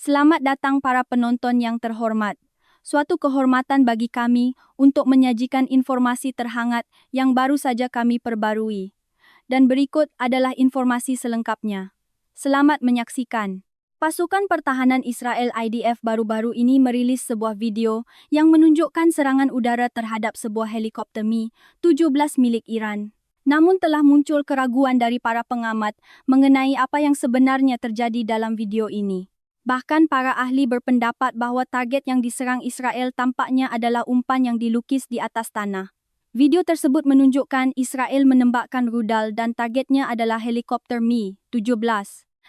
Selamat datang para penonton yang terhormat. Suatu kehormatan bagi kami untuk menyajikan informasi terhangat yang baru saja kami perbarui. Dan berikut adalah informasi selengkapnya. Selamat menyaksikan. Pasukan Pertahanan Israel IDF baru-baru ini merilis sebuah video yang menunjukkan serangan udara terhadap sebuah helikopter Mi-17 milik Iran. Namun telah muncul keraguan dari para pengamat mengenai apa yang sebenarnya terjadi dalam video ini. Bahkan para ahli berpendapat bahwa target yang diserang Israel tampaknya adalah umpan yang dilukis di atas tanah. Video tersebut menunjukkan Israel menembakkan rudal dan targetnya adalah helikopter Mi-17.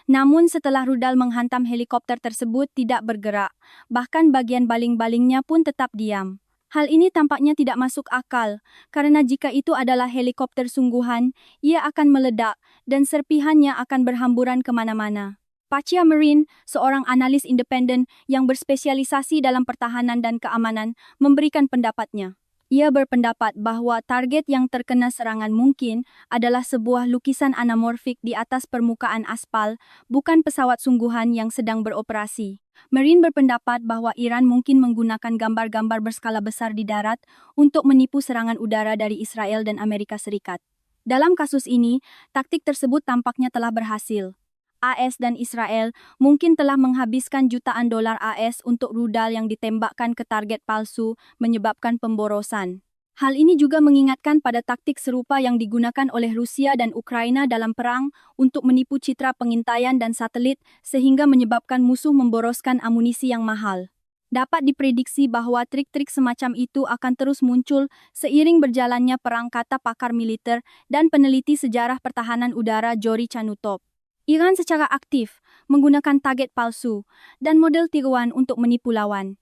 Namun setelah rudal menghantam helikopter tersebut tidak bergerak, bahkan bagian baling-balingnya pun tetap diam. Hal ini tampaknya tidak masuk akal, karena jika itu adalah helikopter sungguhan, ia akan meledak dan serpihannya akan berhamburan kemana-mana. Pacia Marine, seorang analis independen yang berspesialisasi dalam pertahanan dan keamanan, memberikan pendapatnya. Ia berpendapat bahwa target yang terkena serangan mungkin adalah sebuah lukisan anamorfik di atas permukaan aspal, bukan pesawat sungguhan yang sedang beroperasi. Marine berpendapat bahwa Iran mungkin menggunakan gambar-gambar berskala besar di darat untuk menipu serangan udara dari Israel dan Amerika Serikat. Dalam kasus ini, taktik tersebut tampaknya telah berhasil. AS dan Israel mungkin telah menghabiskan jutaan dolar AS untuk rudal yang ditembakkan ke target palsu, menyebabkan pemborosan. Hal ini juga mengingatkan pada taktik serupa yang digunakan oleh Rusia dan Ukraina dalam perang untuk menipu citra pengintaian dan satelit sehingga menyebabkan musuh memboroskan amunisi yang mahal. Dapat diprediksi bahwa trik-trik semacam itu akan terus muncul seiring berjalannya perang, kata pakar militer dan peneliti sejarah pertahanan udara Jory Chanutov. Iran secara aktif menggunakan target palsu dan model tiruan untuk menipu lawan.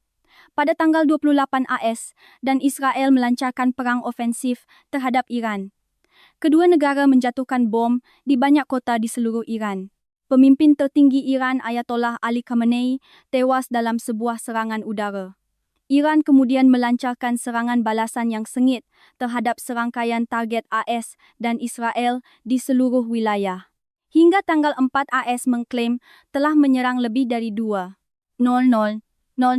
Pada tanggal 28 AS dan Israel melancarkan perang ofensif terhadap Iran. Kedua negara menjatuhkan bom di banyak kota di seluruh Iran. Pemimpin tertinggi Iran Ayatollah Ali Khamenei tewas dalam sebuah serangan udara. Iran kemudian melancarkan serangan balasan yang sengit terhadap serangkaian target AS dan Israel di seluruh wilayah. Hingga tanggal 4 AS mengklaim telah menyerang lebih dari 2.000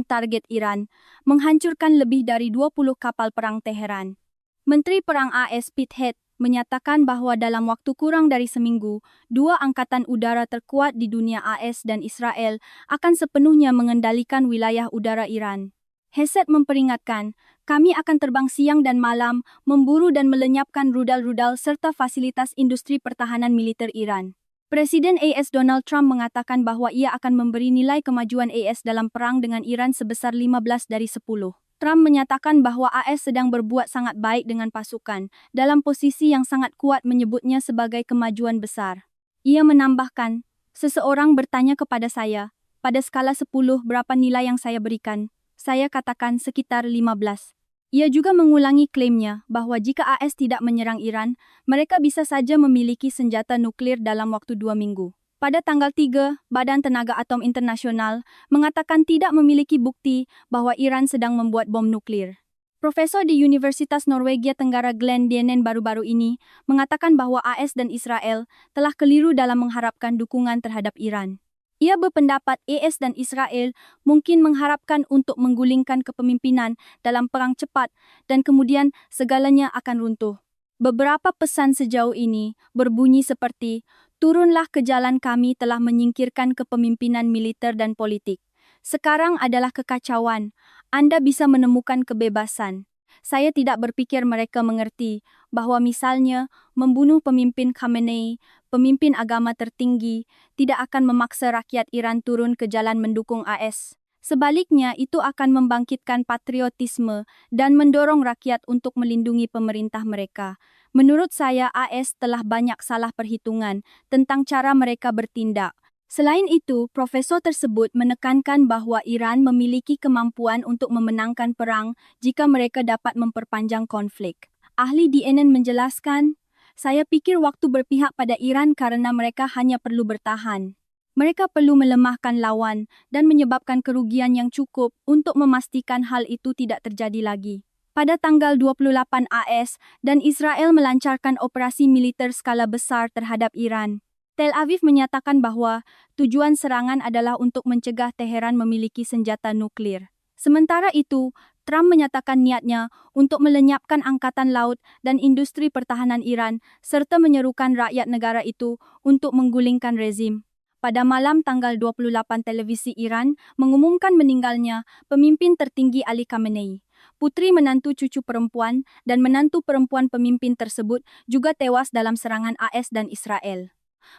target Iran, menghancurkan lebih dari 20 kapal perang Teheran. Menteri Perang AS Pete Hegseth menyatakan bahwa dalam waktu kurang dari seminggu, dua angkatan udara terkuat di dunia AS dan Israel akan sepenuhnya mengendalikan wilayah udara Iran. Hegseth memperingatkan, kami akan terbang siang dan malam, memburu dan melenyapkan rudal-rudal serta fasilitas industri pertahanan militer Iran. Presiden AS Donald Trump mengatakan bahwa ia akan memberi nilai kemajuan AS dalam perang dengan Iran sebesar 15 dari 10. Trump menyatakan bahwa AS sedang berbuat sangat baik dengan pasukan, dalam posisi yang sangat kuat, menyebutnya sebagai kemajuan besar. Ia menambahkan, seseorang bertanya kepada saya, pada skala 10 berapa nilai yang saya berikan? Saya katakan sekitar 15. Ia juga mengulangi klaimnya bahwa jika AS tidak menyerang Iran, mereka bisa saja memiliki senjata nuklir dalam waktu 2 minggu. Pada tanggal 3, Badan Tenaga Atom Internasional mengatakan tidak memiliki bukti bahwa Iran sedang membuat bom nuklir. Profesor di Universitas Norwegia Tenggara Glenn Dienen baru-baru ini mengatakan bahwa AS dan Israel telah keliru dalam mengharapkan dukungan terhadap Iran. Ia berpendapat AS dan Israel mungkin mengharapkan untuk menggulingkan kepemimpinan dalam perang cepat dan kemudian segalanya akan runtuh. Beberapa pesan sejauh ini berbunyi seperti, turunlah ke jalan, kami telah menyingkirkan kepemimpinan militer dan politik. Sekarang adalah kekacauan, Anda bisa menemukan kebebasan. Saya tidak berpikir mereka mengerti bahwa misalnya membunuh pemimpin Khamenei, pemimpin agama tertinggi, tidak akan memaksa rakyat Iran turun ke jalan mendukung AS. Sebaliknya, itu akan membangkitkan patriotisme dan mendorong rakyat untuk melindungi pemerintah mereka. Menurut saya, AS telah banyak salah perhitungan tentang cara mereka bertindak. Selain itu, profesor tersebut menekankan bahwa Iran memiliki kemampuan untuk memenangkan perang jika mereka dapat memperpanjang konflik. Ahli DNN menjelaskan, saya pikir waktu berpihak pada Iran karena mereka hanya perlu bertahan. Mereka perlu melemahkan lawan dan menyebabkan kerugian yang cukup untuk memastikan hal itu tidak terjadi lagi. Pada tanggal 28 AS dan Israel melancarkan operasi militer skala besar terhadap Iran. Tel Aviv menyatakan bahwa tujuan serangan adalah untuk mencegah Teheran memiliki senjata nuklir. Sementara itu, Trump menyatakan niatnya untuk melenyapkan angkatan laut dan industri pertahanan Iran serta menyerukan rakyat negara itu untuk menggulingkan rezim. Pada malam tanggal 28 televisi Iran mengumumkan meninggalnya pemimpin tertinggi Ali Khamenei. Putri menantu cucu perempuan dan menantu perempuan pemimpin tersebut juga tewas dalam serangan AS dan Israel.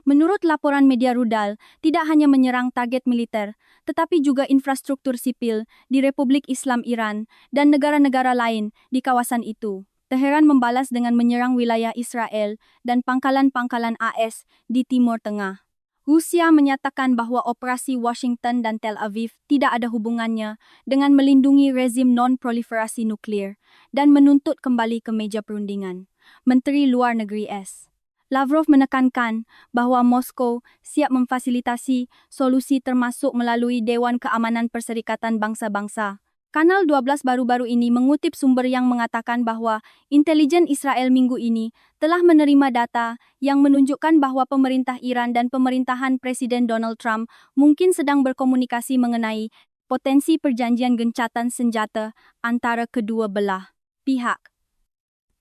Menurut laporan media rudal, tidak hanya menyerang target militer, tetapi juga infrastruktur sipil di Republik Islam Iran dan negara-negara lain di kawasan itu. Teheran membalas dengan menyerang wilayah Israel dan pangkalan-pangkalan AS di Timur Tengah. Rusia menyatakan bahwa operasi Washington dan Tel Aviv tidak ada hubungannya dengan melindungi rezim non-proliferasi nuklir dan menuntut kembali ke meja perundingan. Menteri Luar Negeri S. Lavrov menekankan bahwa Moskow siap memfasilitasi solusi termasuk melalui Dewan Keamanan Perserikatan Bangsa-Bangsa. Kanal 12 baru-baru ini mengutip sumber yang mengatakan bahwa intelijen Israel minggu ini telah menerima data yang menunjukkan bahwa pemerintah Iran dan pemerintahan Presiden Donald Trump mungkin sedang berkomunikasi mengenai potensi perjanjian gencatan senjata antara kedua belah pihak.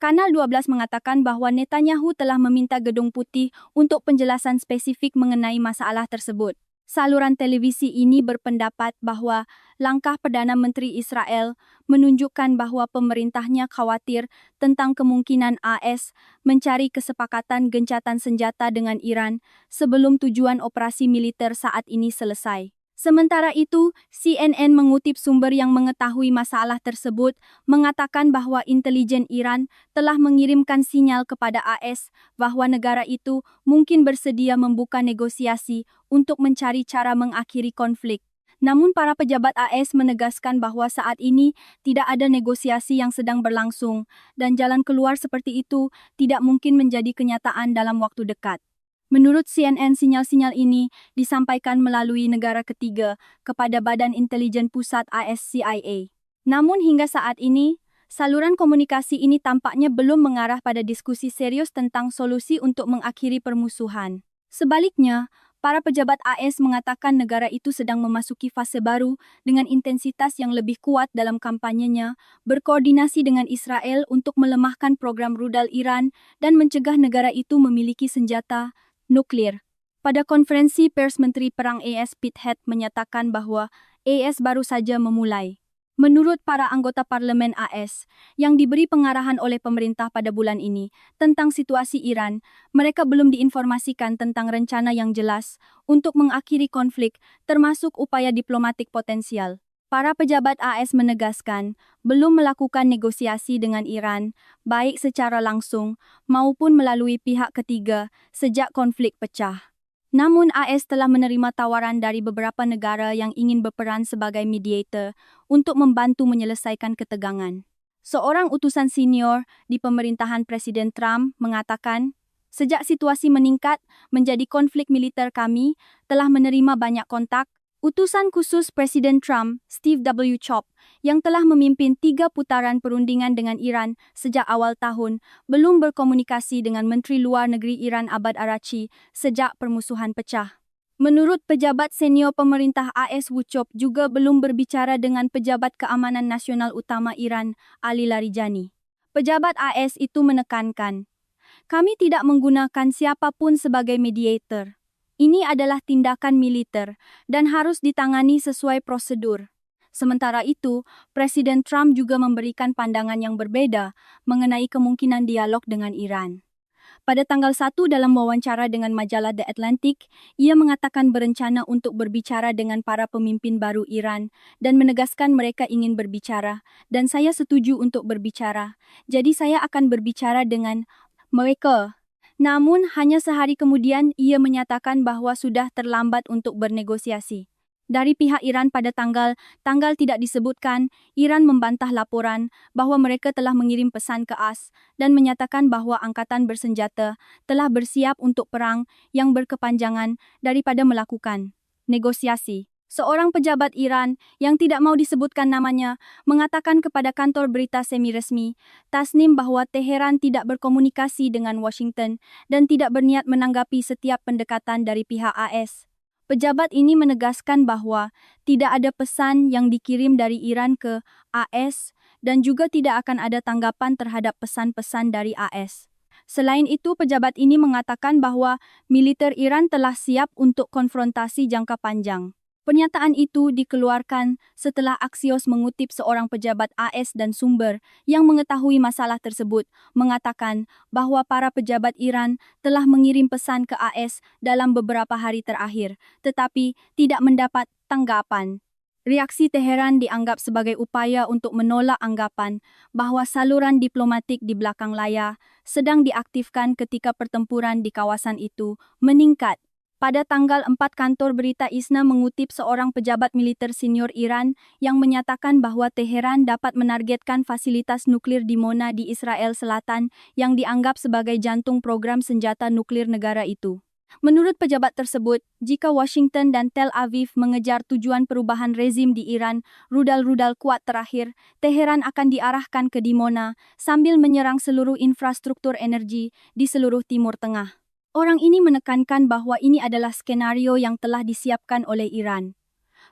Kanal 12 mengatakan bahwa Netanyahu telah meminta Gedung Putih untuk penjelasan spesifik mengenai masalah tersebut. Saluran televisi ini berpendapat bahwa langkah Perdana Menteri Israel menunjukkan bahwa pemerintahnya khawatir tentang kemungkinan AS mencari kesepakatan gencatan senjata dengan Iran sebelum tujuan operasi militer saat ini selesai. Sementara itu, CNN mengutip sumber yang mengetahui masalah tersebut mengatakan bahwa intelijen Iran telah mengirimkan sinyal kepada AS bahwa negara itu mungkin bersedia membuka negosiasi untuk mencari cara mengakhiri konflik. Namun para pejabat AS menegaskan bahwa saat ini tidak ada negosiasi yang sedang berlangsung dan jalan keluar seperti itu tidak mungkin menjadi kenyataan dalam waktu dekat. Menurut CNN, sinyal-sinyal ini disampaikan melalui negara ketiga kepada Badan Intelijen Pusat AS CIA. Namun hingga saat ini, saluran komunikasi ini tampaknya belum mengarah pada diskusi serius tentang solusi untuk mengakhiri permusuhan. Sebaliknya, para pejabat AS mengatakan negara itu sedang memasuki fase baru dengan intensitas yang lebih kuat dalam kampanyenya, berkoordinasi dengan Israel untuk melemahkan program rudal Iran dan mencegah negara itu memiliki senjata nuklir. Pada konferensi pers Menteri Perang AS Pete Hecht menyatakan bahwa AS baru saja memulai. Menurut para anggota parlemen AS yang diberi pengarahan oleh pemerintah pada bulan ini tentang situasi Iran, mereka belum diinformasikan tentang rencana yang jelas untuk mengakhiri konflik termasuk upaya diplomatik potensial. Para pejabat AS menegaskan belum melakukan negosiasi dengan Iran, baik secara langsung maupun melalui pihak ketiga sejak konflik pecah. Namun AS telah menerima tawaran dari beberapa negara yang ingin berperan sebagai mediator untuk membantu menyelesaikan ketegangan. Seorang utusan senior di pemerintahan Presiden Trump mengatakan, sejak situasi meningkat menjadi konflik militer kami telah menerima banyak kontak. Utusan khusus Presiden Trump, Steve W. Chop, yang telah memimpin 3 putaran perundingan dengan Iran sejak awal tahun, belum berkomunikasi dengan Menteri Luar Negeri Iran Abbad Araghchi sejak permusuhan pecah. Menurut pejabat senior pemerintah AS, Chop juga belum berbicara dengan pejabat keamanan nasional utama Iran, Ali Larijani. Pejabat AS itu menekankan, kami tidak menggunakan siapapun sebagai mediator. Ini adalah tindakan militer dan harus ditangani sesuai prosedur. Sementara itu, Presiden Trump juga memberikan pandangan yang berbeda mengenai kemungkinan dialog dengan Iran. Pada tanggal 1 dalam wawancara dengan majalah The Atlantic, ia mengatakan berencana untuk berbicara dengan para pemimpin baru Iran dan menegaskan mereka ingin berbicara dan saya setuju untuk berbicara. Jadi saya akan berbicara dengan mereka. Namun, hanya sehari kemudian ia menyatakan bahwa sudah terlambat untuk bernegosiasi. Dari pihak Iran pada tanggal tidak disebutkan, Iran membantah laporan bahwa mereka telah mengirim pesan ke AS dan menyatakan bahwa angkatan bersenjata telah bersiap untuk perang yang berkepanjangan daripada melakukan negosiasi. Seorang pejabat Iran yang tidak mau disebutkan namanya mengatakan kepada kantor berita semi-resmi Tasnim bahwa Teheran tidak berkomunikasi dengan Washington dan tidak berniat menanggapi setiap pendekatan dari pihak AS. Pejabat ini menegaskan bahwa tidak ada pesan yang dikirim dari Iran ke AS dan juga tidak akan ada tanggapan terhadap pesan-pesan dari AS. Selain itu, pejabat ini mengatakan bahwa militer Iran telah siap untuk konfrontasi jangka panjang. Pernyataan itu dikeluarkan setelah Axios mengutip seorang pejabat AS dan sumber yang mengetahui masalah tersebut, mengatakan bahwa para pejabat Iran telah mengirim pesan ke AS dalam beberapa hari terakhir, tetapi tidak mendapat tanggapan. Reaksi Teheran dianggap sebagai upaya untuk menolak anggapan bahwa saluran diplomatik di belakang layar sedang diaktifkan ketika pertempuran di kawasan itu meningkat. Pada tanggal 4, kantor berita ISNA mengutip seorang pejabat militer senior Iran yang menyatakan bahwa Teheran dapat menargetkan fasilitas nuklir di Mona di Israel Selatan yang dianggap sebagai jantung program senjata nuklir negara itu. Menurut pejabat tersebut, jika Washington dan Tel Aviv mengejar tujuan perubahan rezim di Iran, rudal-rudal kuat terakhir, Teheran akan diarahkan ke Dimona sambil menyerang seluruh infrastruktur energi di seluruh Timur Tengah. Orang ini menekankan bahwa ini adalah skenario yang telah disiapkan oleh Iran.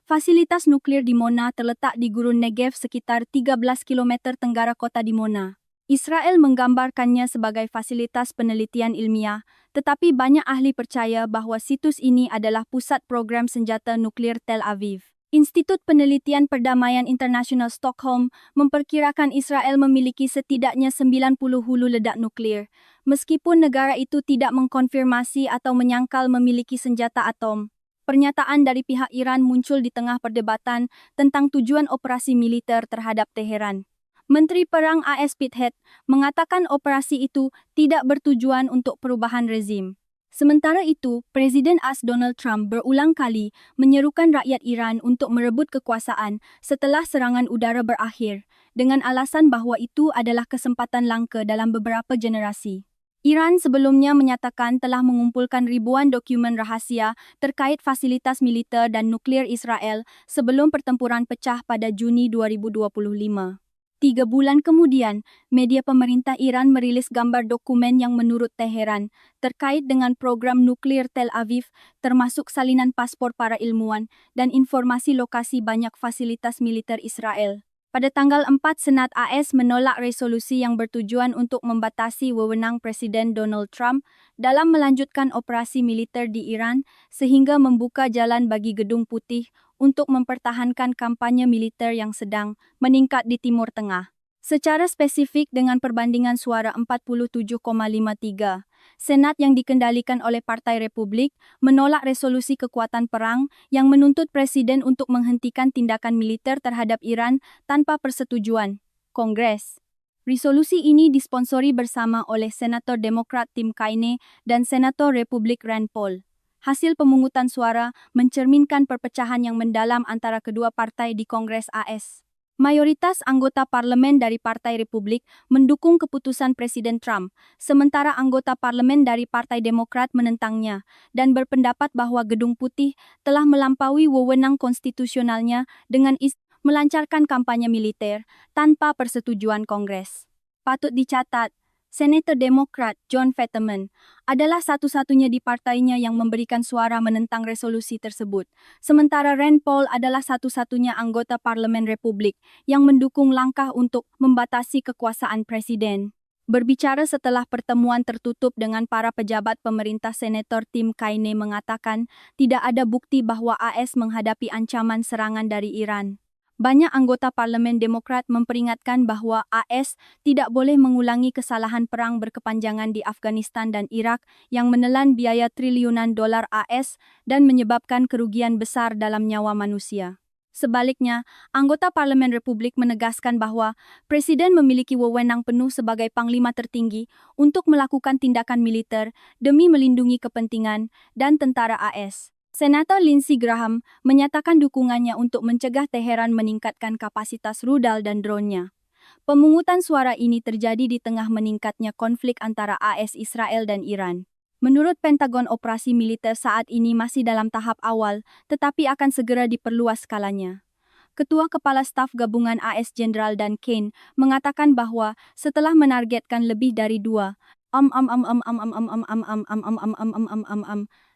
Fasilitas nuklir Dimona terletak di gurun Negev sekitar 13 km tenggara kota Dimona. Israel menggambarkannya sebagai fasilitas penelitian ilmiah, tetapi banyak ahli percaya bahwa situs ini adalah pusat program senjata nuklir Tel Aviv. Institut Penelitian Perdamaian Internasional Stockholm memperkirakan Israel memiliki setidaknya 90 hulu ledak nuklir, meskipun negara itu tidak mengkonfirmasi atau menyangkal memiliki senjata atom. Pernyataan dari pihak Iran muncul di tengah perdebatan tentang tujuan operasi militer terhadap Teheran. Menteri Perang AS Pithead mengatakan operasi itu tidak bertujuan untuk perubahan rezim. Sementara itu, Presiden AS Donald Trump berulang kali menyerukan rakyat Iran untuk merebut kekuasaan setelah serangan udara berakhir, dengan alasan bahwa itu adalah kesempatan langka dalam beberapa generasi. Iran sebelumnya menyatakan telah mengumpulkan ribuan dokumen rahasia terkait fasilitas militer dan nuklir Israel sebelum pertempuran pecah pada Juni 2025. 3 bulan kemudian, media pemerintah Iran merilis gambar dokumen yang menurut Teheran terkait dengan program nuklir Tel Aviv, termasuk salinan paspor para ilmuwan dan informasi lokasi banyak fasilitas militer Israel. Pada tanggal 4, Senat AS menolak resolusi yang bertujuan untuk membatasi wewenang Presiden Donald Trump dalam melanjutkan operasi militer di Iran sehingga membuka jalan bagi Gedung Putih untuk mempertahankan kampanye militer yang sedang meningkat di Timur Tengah. Secara spesifik dengan perbandingan suara 47,53, Senat yang dikendalikan oleh Partai Republik menolak resolusi kekuatan perang yang menuntut Presiden untuk menghentikan tindakan militer terhadap Iran tanpa persetujuan Kongres. Resolusi ini disponsori bersama oleh Senator Demokrat Tim Kaine dan Senator Republik Rand Paul. Hasil pemungutan suara mencerminkan perpecahan yang mendalam antara kedua partai di Kongres AS. Mayoritas anggota parlemen dari Partai Republik mendukung keputusan Presiden Trump, sementara anggota parlemen dari Partai Demokrat menentangnya dan berpendapat bahwa Gedung Putih telah melampaui wewenang konstitusionalnya dengan melancarkan kampanye militer tanpa persetujuan Kongres. Patut dicatat, Senator Demokrat John Fetterman adalah satu-satunya di partainya yang memberikan suara menentang resolusi tersebut, sementara Rand Paul adalah satu-satunya anggota Parlemen Republik yang mendukung langkah untuk membatasi kekuasaan Presiden. Berbicara setelah pertemuan tertutup dengan para pejabat pemerintah, Senator Tim Kaine mengatakan tidak ada bukti bahwa AS menghadapi ancaman serangan dari Iran. Banyak anggota Parlemen Demokrat memperingatkan bahwa AS tidak boleh mengulangi kesalahan perang berkepanjangan di Afghanistan dan Irak yang menelan biaya triliunan dolar AS dan menyebabkan kerugian besar dalam nyawa manusia. Sebaliknya, anggota Parlemen Republik menegaskan bahwa Presiden memiliki wewenang penuh sebagai Panglima tertinggi untuk melakukan tindakan militer demi melindungi kepentingan dan tentara AS. Senator Lindsey Graham menyatakan dukungannya untuk mencegah Teheran meningkatkan kapasitas rudal dan drone-nya. Pemungutan suara ini terjadi di tengah meningkatnya konflik antara AS, Israel dan Iran. Menurut Pentagon, operasi militer saat ini masih dalam tahap awal, tetapi akan segera diperluas skalanya. Ketua Kepala Staf Gabungan AS Jenderal Dan Kane mengatakan bahwa setelah menargetkan lebih dari 2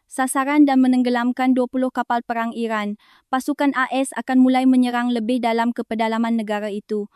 sasaran dan menenggelamkan 20 kapal perang Iran, pasukan AS akan mulai menyerang lebih dalam ke pedalaman negara itu.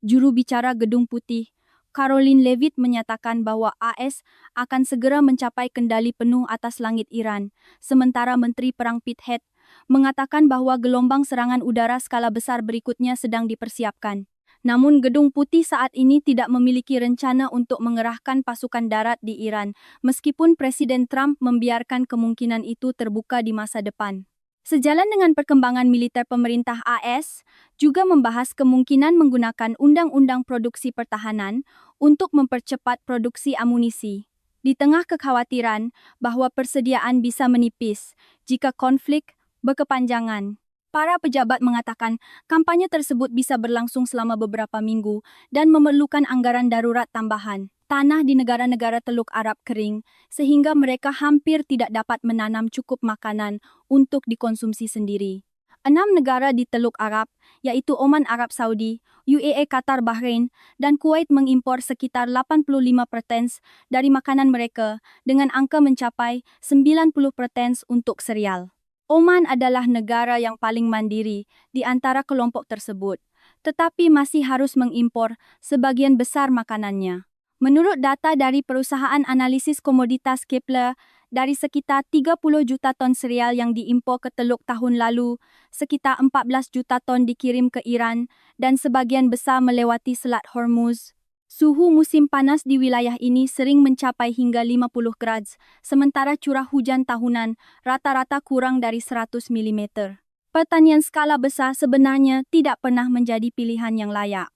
Juru bicara Gedung Putih, Caroline Leavitt, menyatakan bahwa AS akan segera mencapai kendali penuh atas langit Iran, sementara Menteri Perang Pete Hecht mengatakan bahwa gelombang serangan udara skala besar berikutnya sedang dipersiapkan. Namun Gedung Putih saat ini tidak memiliki rencana untuk mengerahkan pasukan darat di Iran, meskipun Presiden Trump membiarkan kemungkinan itu terbuka di masa depan. Sejalan dengan perkembangan militer, pemerintah AS juga membahas kemungkinan menggunakan undang-undang produksi pertahanan untuk mempercepat produksi amunisi. Di tengah kekhawatiran bahwa persediaan bisa menipis jika konflik berkepanjangan, para pejabat mengatakan kampanye tersebut bisa berlangsung selama beberapa minggu dan memerlukan anggaran darurat tambahan. Tanah di negara-negara Teluk Arab kering, sehingga mereka hampir tidak dapat menanam cukup makanan untuk dikonsumsi sendiri. 6 negara di Teluk Arab, yaitu Oman, Arab Saudi, UAE, Qatar, Bahrain, dan Kuwait mengimpor sekitar 85% dari makanan mereka, dengan angka mencapai 90% untuk sereal. Oman adalah negara yang paling mandiri di antara kelompok tersebut, tetapi masih harus mengimpor sebagian besar makanannya. Menurut data dari perusahaan analisis komoditas Kepler, dari sekitar 30 juta ton sereal yang diimpor ke Teluk tahun lalu, sekitar 14 juta ton dikirim ke Iran dan sebagian besar melewati Selat Hormuz. Suhu musim panas di wilayah ini sering mencapai hingga 50 grad, sementara curah hujan tahunan rata-rata kurang dari 100 mm. Pertanian skala besar sebenarnya tidak pernah menjadi pilihan yang layak.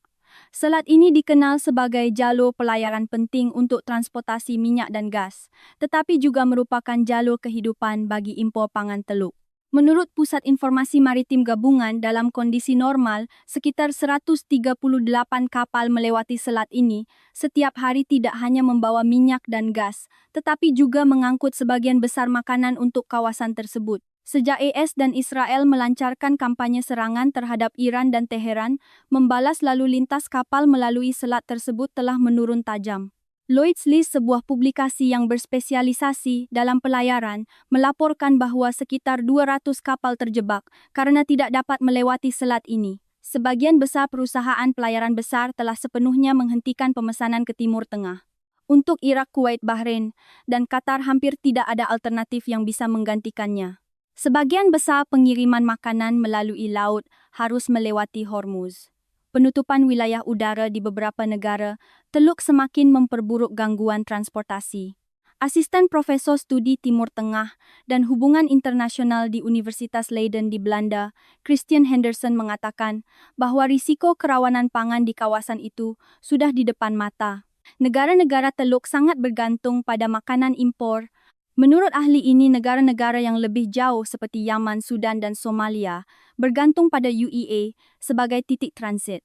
Selat ini dikenal sebagai jalur pelayaran penting untuk transportasi minyak dan gas, tetapi juga merupakan jalur kehidupan bagi impor pangan Teluk. Menurut Pusat Informasi Maritim Gabungan, dalam kondisi normal, sekitar 138 kapal melewati selat ini setiap hari, tidak hanya membawa minyak dan gas, tetapi juga mengangkut sebagian besar makanan untuk kawasan tersebut. Sejak AS dan Israel melancarkan kampanye serangan terhadap Iran dan Teheran, membalas lalu lintas kapal melalui selat tersebut telah menurun tajam. Lloyd's List, sebuah publikasi yang berspesialisasi dalam pelayaran, melaporkan bahwa sekitar 200 kapal terjebak karena tidak dapat melewati selat ini. Sebagian besar perusahaan pelayaran besar telah sepenuhnya menghentikan pemesanan ke Timur Tengah. Untuk Irak, Kuwait, Bahrain, dan Qatar hampir tidak ada alternatif yang bisa menggantikannya. Sebagian besar pengiriman makanan melalui laut harus melewati Hormuz. Penutupan wilayah udara di beberapa negara Teluk semakin memperburuk gangguan transportasi. Asisten Profesor Studi Timur Tengah dan Hubungan Internasional di Universitas Leiden di Belanda, Christian Henderson, mengatakan bahwa risiko kerawanan pangan di kawasan itu sudah di depan mata. Negara-negara Teluk sangat bergantung pada makanan impor. Menurut ahli ini, negara-negara yang lebih jauh seperti Yaman, Sudan, dan Somalia bergantung pada UEA sebagai titik transit.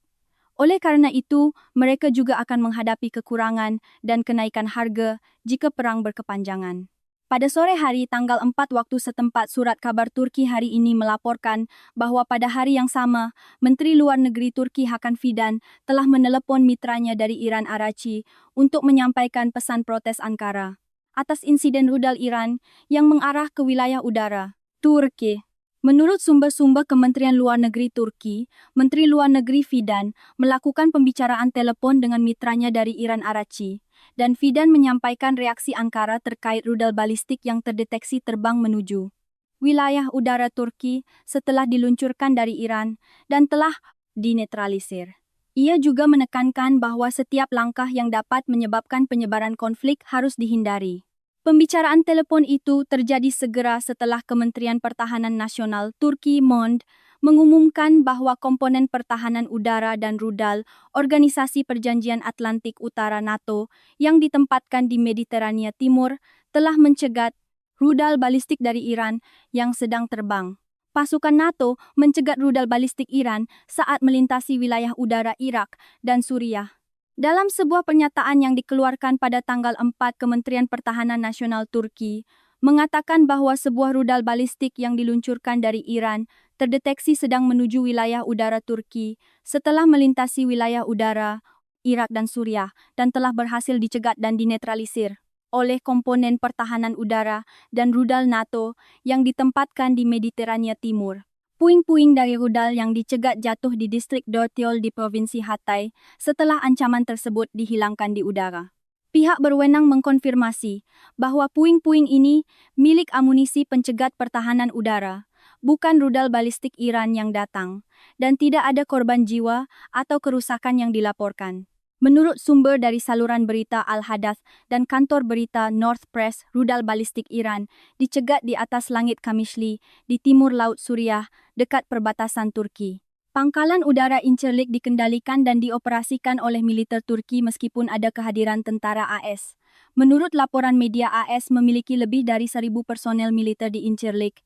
Oleh karena itu, mereka juga akan menghadapi kekurangan dan kenaikan harga jika perang berkepanjangan. Pada sore hari tanggal 4 waktu setempat, surat kabar Turki hari ini melaporkan bahwa pada hari yang sama, Menteri Luar Negeri Turki Hakan Fidan telah menelepon mitranya dari Iran, Araghchi, untuk menyampaikan pesan protes Ankara atas insiden rudal Iran yang mengarah ke wilayah udara Turki. Menurut sumber-sumber Kementerian Luar Negeri Turki, Menteri Luar Negeri Fidan melakukan pembicaraan telepon dengan mitranya dari Iran, Araghchi, dan Fidan menyampaikan reaksi Ankara terkait rudal balistik yang terdeteksi terbang menuju wilayah udara Turki setelah diluncurkan dari Iran dan telah dinetralisir. Ia juga menekankan bahwa setiap langkah yang dapat menyebabkan penyebaran konflik harus dihindari. Pembicaraan telepon itu terjadi segera setelah Kementerian Pertahanan Nasional Turki (MOND) mengumumkan bahwa komponen pertahanan udara dan rudal Organisasi Perjanjian Atlantik Utara NATO yang ditempatkan di Mediterania Timur telah mencegat rudal balistik dari Iran yang sedang terbang. Pasukan NATO mencegat rudal balistik Iran saat melintasi wilayah udara Irak dan Suriah. Dalam sebuah pernyataan yang dikeluarkan pada tanggal 4, Kementerian Pertahanan Nasional Turki mengatakan bahwa sebuah rudal balistik yang diluncurkan dari Iran terdeteksi sedang menuju wilayah udara Turki setelah melintasi wilayah udara Irak dan Suriah dan telah berhasil dicegat dan dinetralisir oleh komponen pertahanan udara dan rudal NATO yang ditempatkan di Mediterania Timur. Puing-puing dari rudal yang dicegat jatuh di distrik Dortiol di Provinsi Hatay setelah ancaman tersebut dihilangkan di udara. Pihak berwenang mengkonfirmasi bahwa puing-puing ini milik amunisi pencegat pertahanan udara, bukan rudal balistik Iran yang datang, dan tidak ada korban jiwa atau kerusakan yang dilaporkan. Menurut sumber dari saluran berita Al-Hadath dan kantor berita North Press, rudal balistik Iran dicegat di atas langit Kamishli di timur Laut Suriah dekat perbatasan Turki. Pangkalan udara Incirlik dikendalikan dan dioperasikan oleh militer Turki meskipun ada kehadiran tentara AS. Menurut laporan media, AS memiliki lebih dari 1.000 personel militer di Incirlik.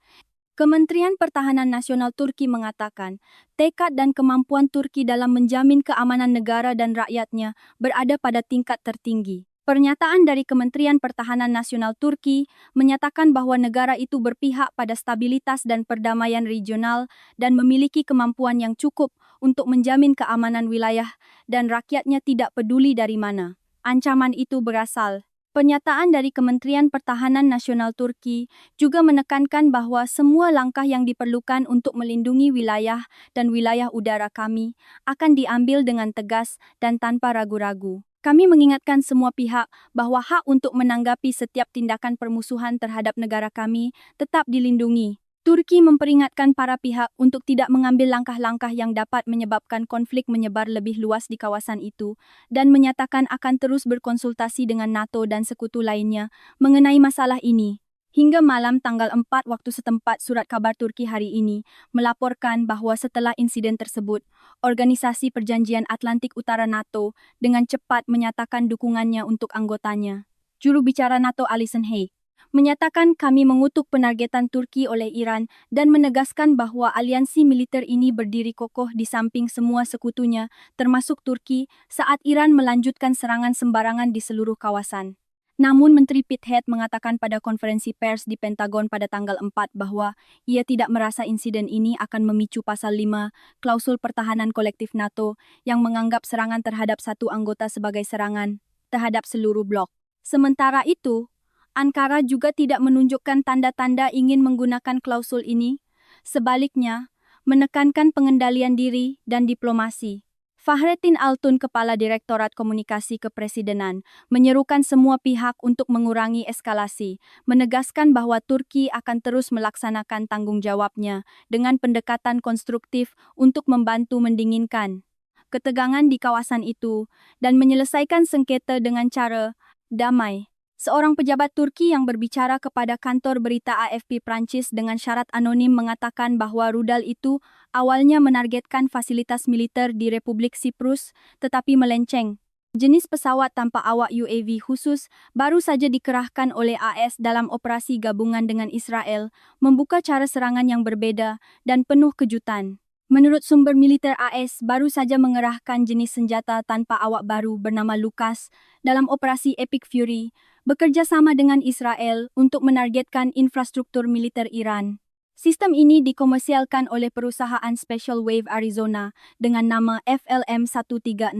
Kementerian Pertahanan Nasional Turki mengatakan, tekad dan kemampuan Turki dalam menjamin keamanan negara dan rakyatnya berada pada tingkat tertinggi. Pernyataan dari Kementerian Pertahanan Nasional Turki menyatakan bahwa negara itu berpihak pada stabilitas dan perdamaian regional dan memiliki kemampuan yang cukup untuk menjamin keamanan wilayah dan rakyatnya tidak peduli dari mana ancaman itu berasal. Pernyataan dari Kementerian Pertahanan Nasional Turki juga menekankan bahwa semua langkah yang diperlukan untuk melindungi wilayah dan wilayah udara kami akan diambil dengan tegas dan tanpa ragu-ragu. Kami mengingatkan semua pihak bahwa hak untuk menanggapi setiap tindakan permusuhan terhadap negara kami tetap dilindungi. Turki memperingatkan para pihak untuk tidak mengambil langkah-langkah yang dapat menyebabkan konflik menyebar lebih luas di kawasan itu dan menyatakan akan terus berkonsultasi dengan NATO dan sekutu lainnya mengenai masalah ini. Hingga malam tanggal 4 waktu setempat, surat kabar Turki hari ini melaporkan bahwa setelah insiden tersebut, Organisasi Perjanjian Atlantik Utara NATO dengan cepat menyatakan dukungannya untuk anggotanya. Juru bicara NATO Alison Hay menyatakan, kami mengutuk penargetan Turki oleh Iran dan menegaskan bahwa aliansi militer ini berdiri kokoh di samping semua sekutunya, termasuk Turki, saat Iran melanjutkan serangan sembarangan di seluruh kawasan. Namun Menteri Pete Head mengatakan pada konferensi pers di Pentagon pada tanggal 4 bahwa ia tidak merasa insiden ini akan memicu pasal 5 klausul pertahanan kolektif NATO yang menganggap serangan terhadap satu anggota sebagai serangan terhadap seluruh blok. Sementara itu, Ankara juga tidak menunjukkan tanda-tanda ingin menggunakan klausul ini, sebaliknya, menekankan pengendalian diri dan diplomasi. Fahrettin Altun, Kepala Direktorat Komunikasi Kepresidenan, menyerukan semua pihak untuk mengurangi eskalasi, menegaskan bahwa Turki akan terus melaksanakan tanggung jawabnya dengan pendekatan konstruktif untuk membantu mendinginkan ketegangan di kawasan itu dan menyelesaikan sengketa dengan cara damai. Seorang pejabat Turki yang berbicara kepada kantor berita AFP Prancis dengan syarat anonim mengatakan bahwa rudal itu awalnya menargetkan fasilitas militer di Republik Siprus, tetapi melenceng. Jenis pesawat tanpa awak UAV khusus baru saja dikerahkan oleh AS dalam operasi gabungan dengan Israel, membuka cara serangan yang berbeda dan penuh kejutan. Menurut sumber militer, AS baru saja mengerahkan jenis senjata tanpa awak baru bernama Lukas dalam operasi Epic Fury, bekerja sama dengan Israel untuk menargetkan infrastruktur militer Iran. Sistem ini dikomersialkan oleh perusahaan Special Wave Arizona dengan nama FLM-136.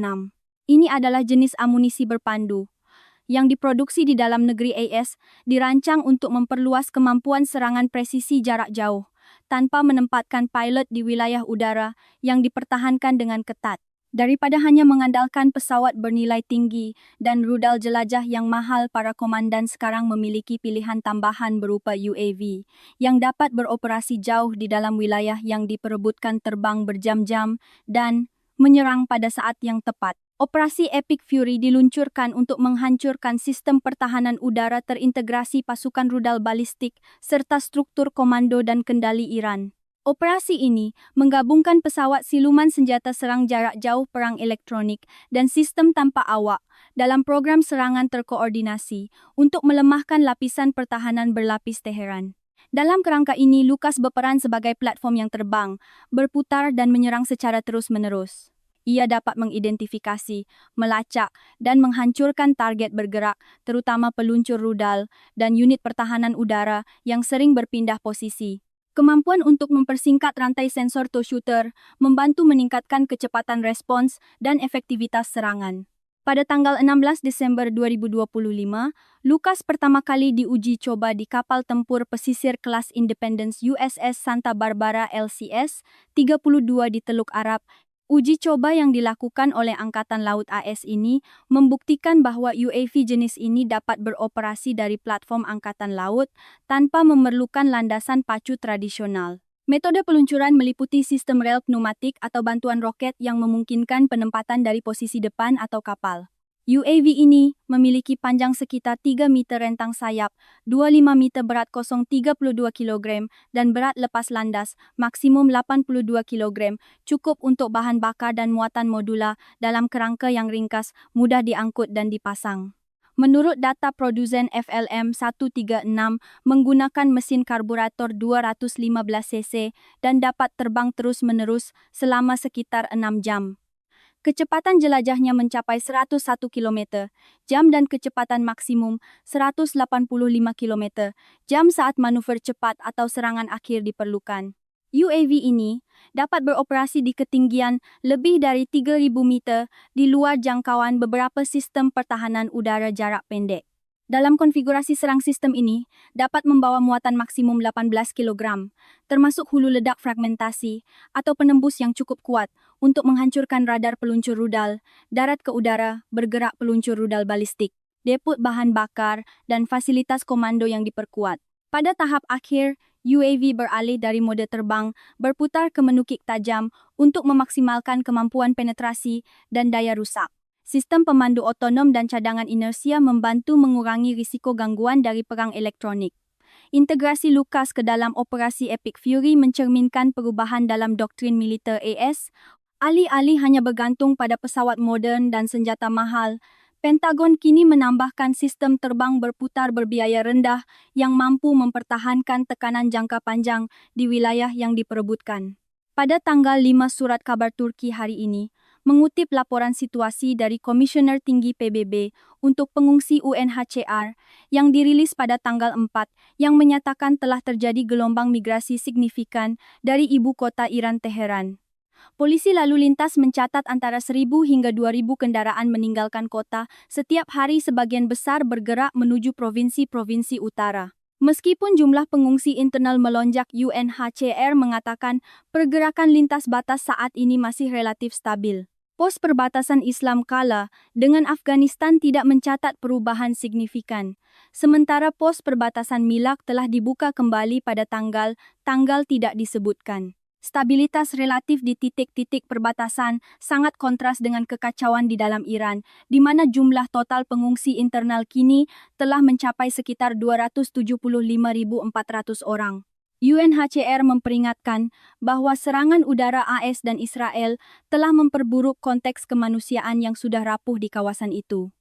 Ini adalah jenis amunisi berpandu yang diproduksi di dalam negeri. AS dirancang untuk memperluas kemampuan serangan presisi jarak jauh tanpa menempatkan pilot di wilayah udara yang dipertahankan dengan ketat. Daripada hanya mengandalkan pesawat bernilai tinggi dan rudal jelajah yang mahal, para komandan sekarang memiliki pilihan tambahan berupa UAV yang dapat beroperasi jauh di dalam wilayah yang diperebutkan, terbang berjam-jam dan menyerang pada saat yang tepat. Operasi Epic Fury diluncurkan untuk menghancurkan sistem pertahanan udara terintegrasi pasukan rudal balistik serta struktur komando dan kendali Iran. Operasi ini menggabungkan pesawat siluman, senjata serang jarak jauh, perang elektronik, dan sistem tanpa awak dalam program serangan terkoordinasi untuk melemahkan lapisan pertahanan berlapis Teheran. Dalam kerangka ini, Lukas berperan sebagai platform yang terbang, berputar dan menyerang secara terus-menerus. Ia dapat mengidentifikasi, melacak, dan menghancurkan target bergerak, terutama peluncur rudal dan unit pertahanan udara yang sering berpindah posisi. Kemampuan untuk mempersingkat rantai sensor tow shooter membantu meningkatkan kecepatan respons dan efektivitas serangan. Pada tanggal 16 Desember 2025, Lucas pertama kali diuji coba di kapal tempur pesisir kelas Independence USS Santa Barbara LCS 32 di Teluk Arab. Uji coba yang dilakukan oleh Angkatan Laut AS ini membuktikan bahwa UAV jenis ini dapat beroperasi dari platform Angkatan Laut tanpa memerlukan landasan pacu tradisional. Metode peluncuran meliputi sistem rel pneumatik atau bantuan roket yang memungkinkan penempatan dari posisi depan atau kapal. UAV ini memiliki panjang sekitar 3 meter rentang sayap, 25 meter berat 32 kg, dan berat lepas landas maksimum 82 kg, cukup untuk bahan bakar dan muatan modular dalam kerangka yang ringkas, mudah diangkut dan dipasang. Menurut data produsen FLM 136, menggunakan mesin karburator 215 cc dan dapat terbang terus-menerus selama sekitar 6 jam. Kecepatan jelajahnya mencapai 101 km jam dan kecepatan maksimum 185 km jam saat manuver cepat atau serangan akhir diperlukan. UAV ini dapat beroperasi di ketinggian lebih dari 3.000 meter di luar jangkauan beberapa sistem pertahanan udara jarak pendek. Dalam konfigurasi serang sistem ini, dapat membawa muatan maksimum 18 kg, termasuk hulu ledak fragmentasi atau penembus yang cukup kuat untuk menghancurkan radar peluncur rudal, darat ke udara, bergerak peluncur rudal balistik, depot bahan bakar, dan fasilitas komando yang diperkuat. Pada tahap akhir, UAV beralih dari mode terbang berputar ke menukik tajam untuk memaksimalkan kemampuan penetrasi dan daya rusak. Sistem pemandu otonom dan cadangan inersia membantu mengurangi risiko gangguan dari perang elektronik. Integrasi Lucas ke dalam operasi Epic Fury mencerminkan perubahan dalam doktrin militer AS. Alih-alih hanya bergantung pada pesawat moden dan senjata mahal, Pentagon kini menambahkan sistem terbang berputar berbiaya rendah yang mampu mempertahankan tekanan jangka panjang di wilayah yang diperebutkan. Pada tanggal 5 surat kabar Turki hari ini, mengutip laporan situasi dari Komisioner Tinggi PBB untuk pengungsi UNHCR yang dirilis pada tanggal 4 yang menyatakan telah terjadi gelombang migrasi signifikan dari ibu kota Iran Teheran. Polisi lalu lintas mencatat antara 1.000 hingga 2.000 kendaraan meninggalkan kota setiap hari, sebagian besar bergerak menuju provinsi-provinsi utara. Meskipun jumlah pengungsi internal melonjak, UNHCR mengatakan pergerakan lintas batas saat ini masih relatif stabil. Pos perbatasan Islam Kala dengan Afghanistan tidak mencatat perubahan signifikan. Sementara pos perbatasan Milak telah dibuka kembali pada tanggal tidak disebutkan. Stabilitas relatif di titik-titik perbatasan sangat kontras dengan kekacauan di dalam Iran, di mana jumlah total pengungsi internal kini telah mencapai sekitar 275.400 orang. UNHCR memperingatkan bahwa serangan udara AS dan Israel telah memperburuk konteks kemanusiaan yang sudah rapuh di kawasan itu.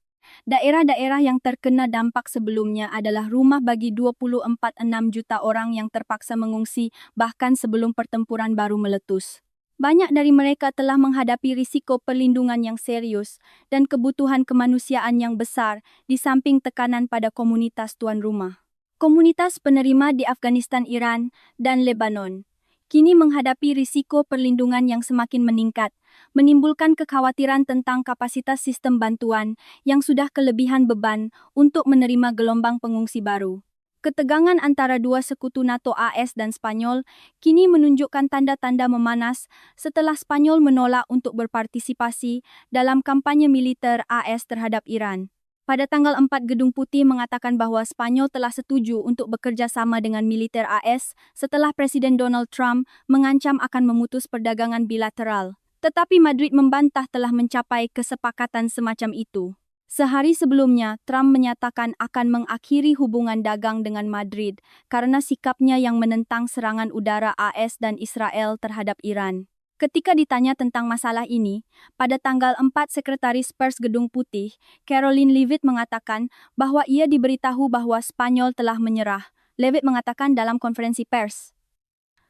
Daerah-daerah yang terkena dampak sebelumnya adalah rumah bagi 24,6 juta orang yang terpaksa mengungsi bahkan sebelum pertempuran baru meletus. Banyak dari mereka telah menghadapi risiko perlindungan yang serius dan kebutuhan kemanusiaan yang besar di samping tekanan pada komunitas tuan rumah. Komunitas penerima di Afghanistan, Iran, dan Lebanon kini menghadapi risiko perlindungan yang semakin meningkat, menimbulkan kekhawatiran tentang kapasitas sistem bantuan yang sudah kelebihan beban untuk menerima gelombang pengungsi baru. Ketegangan antara dua sekutu NATO AS dan Spanyol kini menunjukkan tanda-tanda memanas setelah Spanyol menolak untuk berpartisipasi dalam kampanye militer AS terhadap Iran. Pada tanggal 4, Gedung Putih mengatakan bahwa Spanyol telah setuju untuk bekerja sama dengan militer AS setelah Presiden Donald Trump mengancam akan memutus perdagangan bilateral. Tetapi Madrid membantah telah mencapai kesepakatan semacam itu. Sehari sebelumnya, Trump menyatakan akan mengakhiri hubungan dagang dengan Madrid karena sikapnya yang menentang serangan udara AS dan Israel terhadap Iran. Ketika ditanya tentang masalah ini, pada tanggal 4 Sekretaris Pers Gedung Putih, Caroline Leavitt mengatakan bahwa ia diberitahu bahwa Spanyol telah menyerah. Leavitt mengatakan dalam konferensi pers,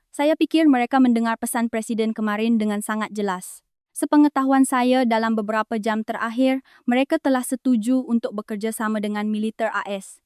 "Saya pikir mereka mendengar pesan Presiden kemarin dengan sangat jelas. Sepengetahuan saya dalam beberapa jam terakhir, mereka telah setuju untuk bekerja sama dengan militer AS.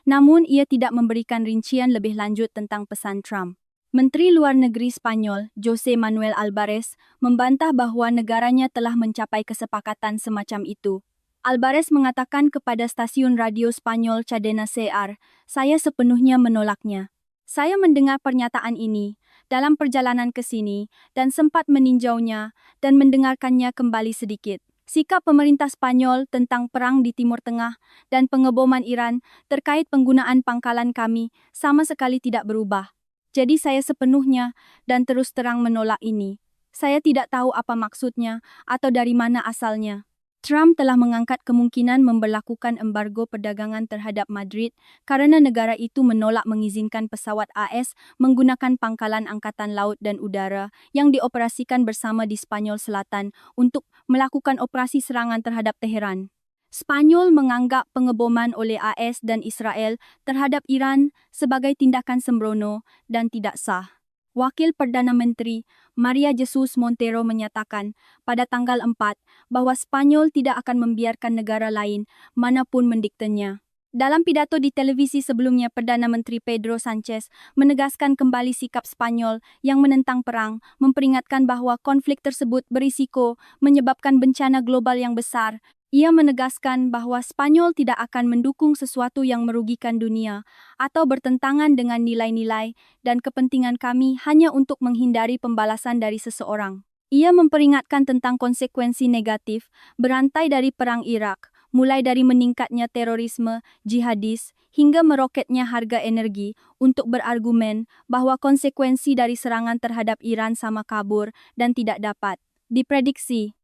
Namun ia tidak memberikan rincian lebih lanjut tentang pesan Trump. Menteri Luar Negeri Spanyol, José Manuel Álvarez, membantah bahwa negaranya telah mencapai kesepakatan semacam itu. Álvarez mengatakan kepada stasiun radio Spanyol Cadena SER, "Saya sepenuhnya menolaknya. Saya mendengar pernyataan ini dalam perjalanan ke sini dan sempat meninjaunya dan mendengarkannya kembali sedikit. Sikap pemerintah Spanyol tentang perang di Timur Tengah dan pengeboman Iran terkait penggunaan pangkalan kami sama sekali tidak berubah. Jadi saya sepenuhnya dan terus terang menolak ini. Saya tidak tahu apa maksudnya atau dari mana asalnya." Trump telah mengangkat kemungkinan memberlakukan embargo perdagangan terhadap Madrid karena negara itu menolak mengizinkan pesawat AS menggunakan pangkalan angkatan laut dan udara yang dioperasikan bersama di Spanyol Selatan untuk melakukan operasi serangan terhadap Teheran. Spanyol menganggap pengeboman oleh AS dan Israel terhadap Iran sebagai tindakan sembrono dan tidak sah. Wakil Perdana Menteri Maria Jesus Montero menyatakan pada tanggal 4 bahwa Spanyol tidak akan membiarkan negara lain manapun mendiktenya. Dalam pidato di televisi sebelumnya, Perdana Menteri Pedro Sánchez menegaskan kembali sikap Spanyol yang menentang perang, memperingatkan bahwa konflik tersebut berisiko menyebabkan bencana global yang besar. Ia menegaskan bahwa Spanyol tidak akan mendukung sesuatu yang merugikan dunia atau bertentangan dengan nilai-nilai dan kepentingan kami hanya untuk menghindari pembalasan dari seseorang. Ia memperingatkan tentang konsekuensi negatif berantai dari perang Irak, mulai dari meningkatnya terorisme, jihadis, hingga meroketnya harga energi, untuk berargumen bahwa konsekuensi dari serangan terhadap Iran sama kabur dan tidak dapat diprediksi.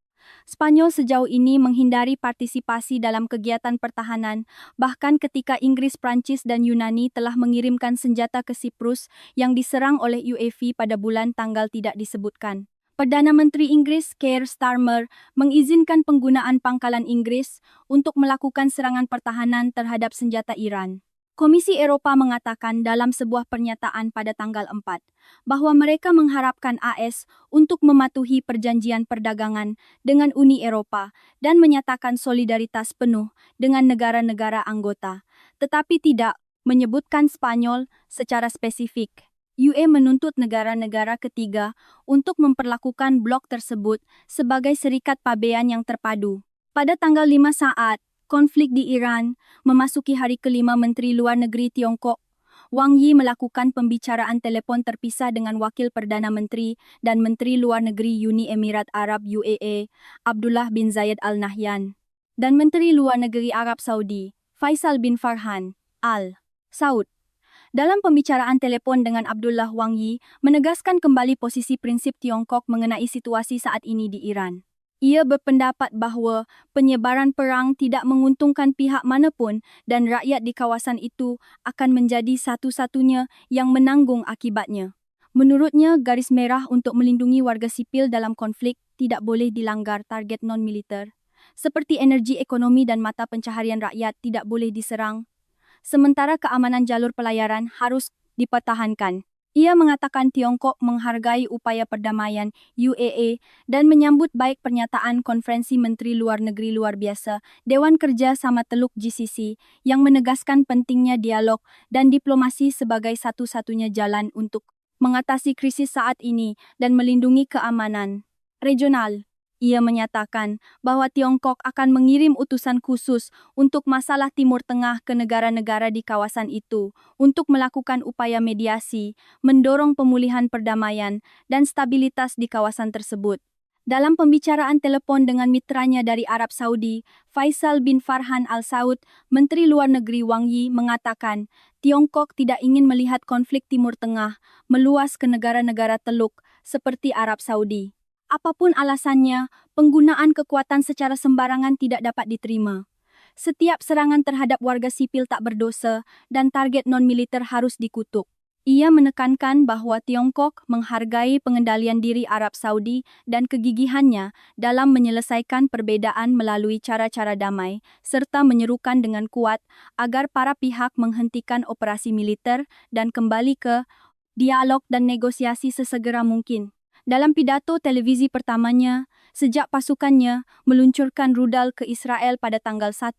Spanyol sejauh ini menghindari partisipasi dalam kegiatan pertahanan, bahkan ketika Inggris, Prancis, dan Yunani telah mengirimkan senjata ke Siprus yang diserang oleh UAV pada bulan tanggal tidak disebutkan. Perdana Menteri Inggris Keir Starmer mengizinkan penggunaan pangkalan Inggris untuk melakukan serangan pertahanan terhadap senjata Iran. Komisi Eropa mengatakan dalam sebuah pernyataan pada tanggal 4 bahwa mereka mengharapkan AS untuk mematuhi perjanjian perdagangan dengan Uni Eropa dan menyatakan solidaritas penuh dengan negara-negara anggota, tetapi tidak menyebutkan Spanyol secara spesifik. UE menuntut negara-negara ketiga untuk memperlakukan blok tersebut sebagai serikat pabean yang terpadu. Pada tanggal 5 saat konflik di Iran memasuki hari kelima, Menteri Luar Negeri Tiongkok Wang Yi melakukan pembicaraan telepon terpisah dengan Wakil Perdana Menteri dan Menteri Luar Negeri Uni Emirat Arab UAE Abdullah bin Zayed Al Nahyan dan Menteri Luar Negeri Arab Saudi Faisal bin Farhan Al Saud. Dalam pembicaraan telepon dengan Abdullah, Wang Yi menegaskan kembali posisi prinsip Tiongkok mengenai situasi saat ini di Iran. Ia berpendapat bahwa penyebaran perang tidak menguntungkan pihak manapun dan rakyat di kawasan itu akan menjadi satu-satunya yang menanggung akibatnya. Menurutnya, garis merah untuk melindungi warga sipil dalam konflik tidak boleh dilanggar. Target non-militer, seperti energi, ekonomi, dan mata pencaharian rakyat tidak boleh diserang. Sementara keamanan jalur pelayaran harus dipertahankan. Ia mengatakan Tiongkok menghargai upaya perdamaian UAE dan menyambut baik pernyataan Konferensi Menteri Luar Negeri Luar Biasa Dewan Kerja Sama Teluk GCC yang menegaskan pentingnya dialog dan diplomasi sebagai satu-satunya jalan untuk mengatasi krisis saat ini dan melindungi keamanan regional. Ia menyatakan bahwa Tiongkok akan mengirim utusan khusus untuk masalah Timur Tengah ke negara-negara di kawasan itu untuk melakukan upaya mediasi, mendorong pemulihan perdamaian dan stabilitas di kawasan tersebut. Dalam pembicaraan telepon dengan mitranya dari Arab Saudi, Faisal bin Farhan Al Saud, Menteri Luar Negeri Wang Yi mengatakan Tiongkok tidak ingin melihat konflik Timur Tengah meluas ke negara-negara Teluk seperti Arab Saudi. Apapun alasannya, penggunaan kekuatan secara sembarangan tidak dapat diterima. Setiap serangan terhadap warga sipil tak berdosa dan target non-militer harus dikutuk. Ia menekankan bahwa Tiongkok menghargai pengendalian diri Arab Saudi dan kegigihannya dalam menyelesaikan perbedaan melalui cara-cara damai, serta menyerukan dengan kuat agar para pihak menghentikan operasi militer dan kembali ke dialog dan negosiasi sesegera mungkin. Dalam pidato televisi pertamanya, sejak pasukannya meluncurkan rudal ke Israel pada tanggal 1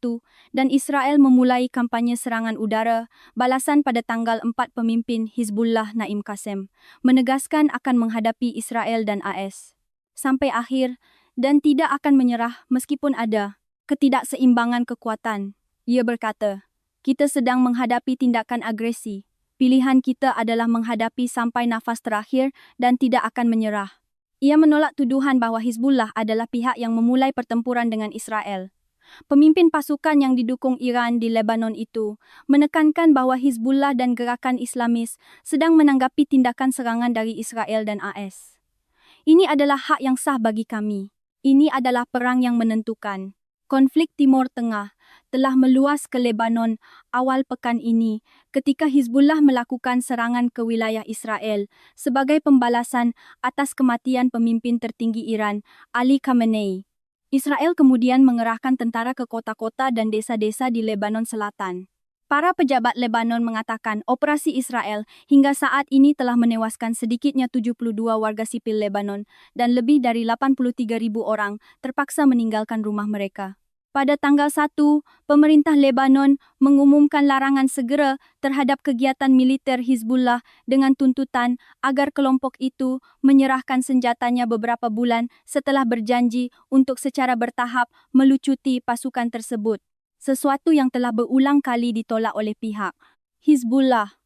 dan Israel memulai kampanye serangan udara, balasan pada tanggal 4 pemimpin Hizbullah Naim Qassem menegaskan akan menghadapi Israel dan AS sampai akhir dan tidak akan menyerah meskipun ada ketidakseimbangan kekuatan. Ia berkata, "Kita sedang menghadapi tindakan agresi. Pilihan kita adalah menghadapi sampai nafas terakhir dan tidak akan menyerah." Ia menolak tuduhan bahwa Hizbullah adalah pihak yang memulai pertempuran dengan Israel. Pemimpin pasukan yang didukung Iran di Lebanon itu menekankan bahwa Hizbullah dan gerakan Islamis sedang menanggapi tindakan serangan dari Israel dan AS. "Ini adalah hak yang sah bagi kami. Ini adalah perang yang menentukan." Konflik Timur Tengah telah meluas ke Lebanon awal pekan ini ketika Hizbullah melakukan serangan ke wilayah Israel sebagai pembalasan atas kematian pemimpin tertinggi Iran, Ali Khamenei. Israel kemudian mengerahkan tentara ke kota-kota dan desa-desa di Lebanon Selatan. Para pejabat Lebanon mengatakan operasi Israel hingga saat ini telah menewaskan sedikitnya 72 warga sipil Lebanon dan lebih dari 83.000 orang terpaksa meninggalkan rumah mereka. Pada tanggal 1, pemerintah Lebanon mengumumkan larangan segera terhadap kegiatan militer Hizbullah dengan tuntutan agar kelompok itu menyerahkan senjatanya beberapa bulan setelah berjanji untuk secara bertahap melucuti pasukan tersebut. Sesuatu yang telah berulang kali ditolak oleh pihak Hizbullah.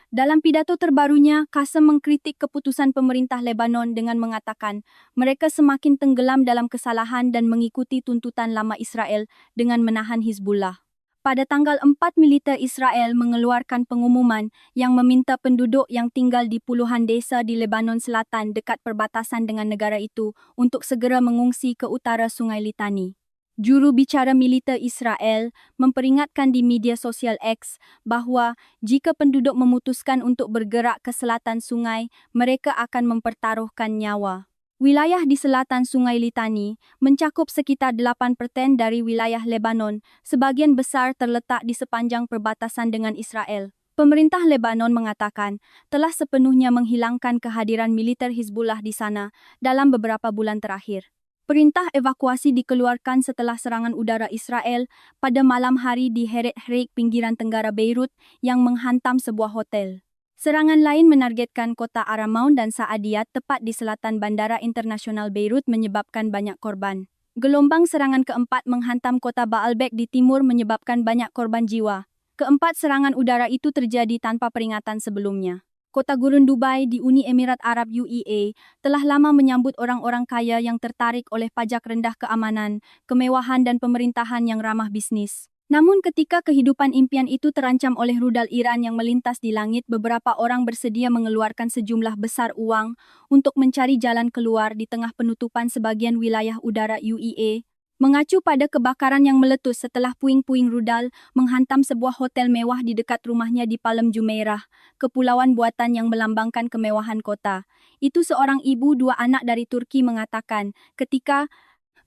Dalam pidato terbarunya, Qassem mengkritik keputusan pemerintah Lebanon dengan mengatakan mereka semakin tenggelam dalam kesalahan dan mengikuti tuntutan lama Israel dengan menahan Hizbullah. Pada tanggal 4, militer Israel mengeluarkan pengumuman yang meminta penduduk yang tinggal di puluhan desa di Lebanon Selatan dekat perbatasan dengan negara itu untuk segera mengungsi ke utara Sungai Litani. Juru bicara militer Israel memperingatkan di media sosial X bahwa jika penduduk memutuskan untuk bergerak ke selatan sungai, mereka akan mempertaruhkan nyawa. Wilayah di selatan Sungai Litani mencakup sekitar 8% dari wilayah Lebanon, sebagian besar terletak di sepanjang perbatasan dengan Israel. Pemerintah Lebanon mengatakan telah sepenuhnya menghilangkan kehadiran militer Hizbullah di sana dalam beberapa bulan terakhir. Perintah evakuasi dikeluarkan setelah serangan udara Israel pada malam hari di Heret-Hreik pinggiran tenggara Beirut yang menghantam sebuah hotel. Serangan lain menargetkan kota Aramaun dan Saadiyat tepat di selatan Bandara Internasional Beirut menyebabkan banyak korban. Gelombang serangan keempat menghantam kota Baalbek di timur menyebabkan banyak korban jiwa. Keempat serangan udara itu terjadi tanpa peringatan sebelumnya. Kota gurun Dubai di Uni Emirat Arab UEA telah lama menyambut orang-orang kaya yang tertarik oleh pajak rendah keamanan, kemewahan dan pemerintahan yang ramah bisnis. Namun ketika kehidupan impian itu terancam oleh rudal Iran yang melintas di langit, beberapa orang bersedia mengeluarkan sejumlah besar uang untuk mencari jalan keluar di tengah penutupan sebagian wilayah udara UEA. Mengacu pada kebakaran yang meletus setelah puing-puing rudal menghantam sebuah hotel mewah di dekat rumahnya di Palem Jumeirah, kepulauan buatan yang melambangkan kemewahan kota. Itu seorang ibu 2 anak dari Turki mengatakan, "Ketika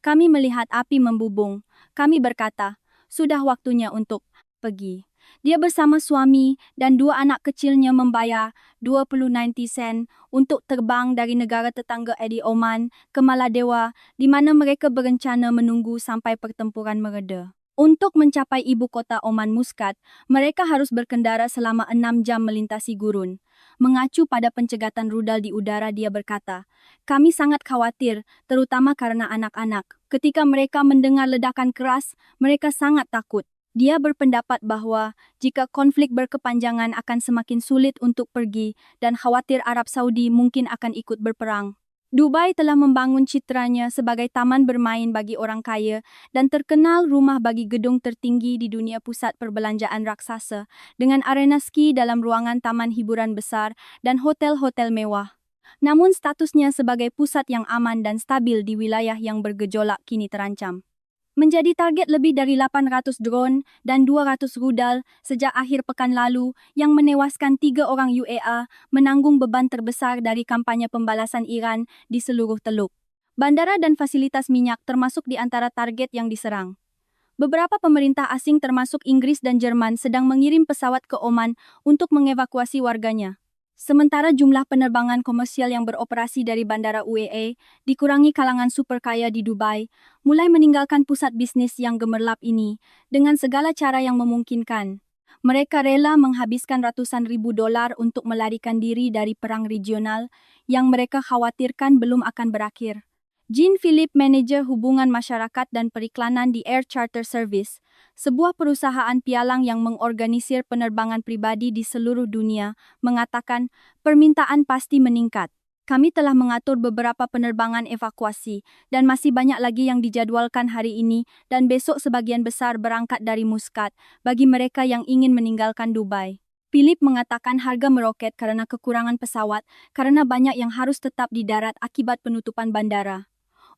kami melihat api membubung, kami berkata, sudah waktunya untuk pergi." Dia bersama suami dan 2 anak kecilnya membayar 20 sen untuk terbang dari negara tetangga di Oman ke Maladewa, di mana mereka berencana menunggu sampai pertempuran mereda. Untuk mencapai ibu kota Oman Muscat, mereka harus berkendara selama 6 jam melintasi gurun. Mengacu pada pencegatan rudal di udara, dia berkata, "Kami sangat khawatir, terutama karena anak-anak. Ketika mereka mendengar ledakan keras, mereka sangat takut." Dia berpendapat bahwa jika konflik berkepanjangan akan semakin sulit untuk pergi dan khawatir Arab Saudi mungkin akan ikut berperang. Dubai telah membangun citranya sebagai taman bermain bagi orang kaya dan terkenal rumah bagi gedung tertinggi di dunia pusat perbelanjaan raksasa dengan arena ski dalam ruangan taman hiburan besar dan hotel-hotel mewah. Namun statusnya sebagai pusat yang aman dan stabil di wilayah yang bergejolak kini terancam. Menjadi target lebih dari 800 drone dan 200 rudal sejak akhir pekan lalu yang menewaskan 3 orang UEA menanggung beban terbesar dari kampanye pembalasan Iran di seluruh teluk. Bandara dan fasilitas minyak termasuk di antara target yang diserang. Beberapa pemerintah asing termasuk Inggris dan Jerman sedang mengirim pesawat ke Oman untuk mengevakuasi warganya. Sementara jumlah penerbangan komersial yang beroperasi dari Bandara UAE dikurangi, kalangan super kaya di Dubai mulai meninggalkan pusat bisnis yang gemerlap ini dengan segala cara yang memungkinkan. Mereka rela menghabiskan ratusan ribu dolar untuk melarikan diri dari perang regional yang mereka khawatirkan belum akan berakhir. Jean Philip, manajer hubungan masyarakat dan periklanan di Air Charter Service, sebuah perusahaan pialang yang mengorganisir penerbangan pribadi di seluruh dunia, mengatakan permintaan pasti meningkat. Kami telah mengatur beberapa penerbangan evakuasi dan masih banyak lagi yang dijadwalkan hari ini dan besok. Sebagian besar berangkat dari Muscat bagi mereka yang ingin meninggalkan Dubai. Philip mengatakan harga meroket karena kekurangan pesawat karena banyak yang harus tetap di darat akibat penutupan bandara.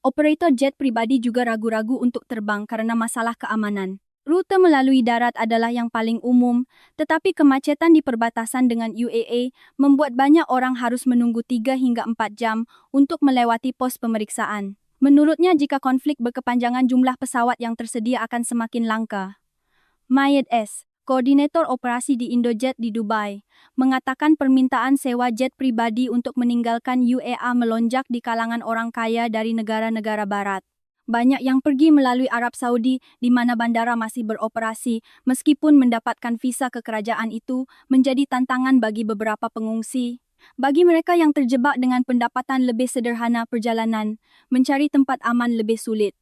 Operator jet pribadi juga ragu-ragu untuk terbang karena masalah keamanan. Rute melalui darat adalah yang paling umum, tetapi kemacetan di perbatasan dengan UAE membuat banyak orang harus menunggu 3 hingga 4 jam untuk melewati pos pemeriksaan. Menurutnya, jika konflik berkepanjangan, jumlah pesawat yang tersedia akan semakin langka. Mayed S., koordinator operasi di Indojet di Dubai, mengatakan permintaan sewa jet pribadi untuk meninggalkan UAE melonjak di kalangan orang kaya dari negara-negara barat. Banyak yang pergi melalui Arab Saudi di mana bandara masih beroperasi, meskipun mendapatkan visa kekerajaan itu menjadi tantangan bagi beberapa pengungsi. Bagi mereka yang terjebak dengan pendapatan lebih sederhana perjalanan, mencari tempat aman lebih sulit.